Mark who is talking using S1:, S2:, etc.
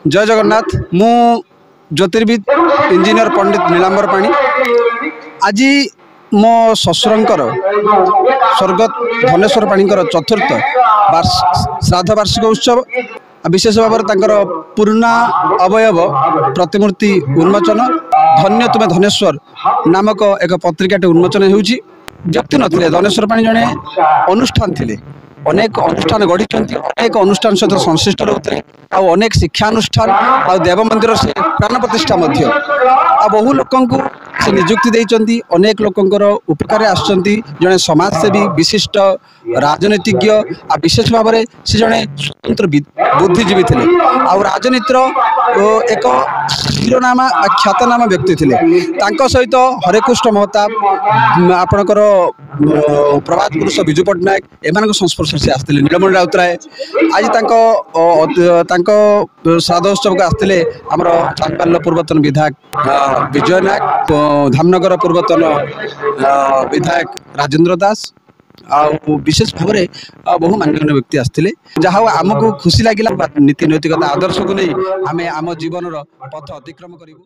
S1: जय जगन्नाथ मु ज्योतिर्विद इंजीनियर पंडित नीलांबर पाणी आज मो ससुरंकर स्वर्गत धनेश्वर पाणीकर चतुर्थ श्राद्ध वार्षिक उत्सव विशेष भाव में पुराना अवयव प्रतिमूर्ति उन्मोचन धन्य तुमे धनेश्वर नामक एक पत्रिकाटे उन्मोचन होउछि। व्यक्ति नथिले धनेश्वर पाणी जने अनुष्ठान थिले अनेक अनुष्ठान गढ़ी अनेक अनुष्ठान सहित संश्लिष्ट रोते अनेक शिक्षानुष्ठान आ देव मंदिर से प्राण प्रतिष्ठा बहु लोक से निजुक्ति देइचंती अनेक लोकंकर उपकार आसचंती जने समाजसेवी विशिष्ट राजनीतिज्ञ आ विशेष भाव में से जने स्वतंत्र बुद्धिजीवी थे आ राजनीतिर एक शिरोनामा ख्यातनामा व्यक्ति थे सहित हरेकृष्ण महताब आपणकर प्रभात पुरुष विजु पट्टनायक एम संस्पर्श से आसते नीलमणि राउतराय आज श्राद्धोत्सव को आसते आमर चांदपाल पूर्वतन विधायक विजय नायक धामनगर पूर्वतन विधायक राजेंद्र दास आ विशेष भाव में बहु मान्यगण्य व्यक्ति आसते जहाँ आमको खुशी लगे नीति नैतिकता आदर्श को नहीं आम जीवन पथ अतिक्रम करूँ।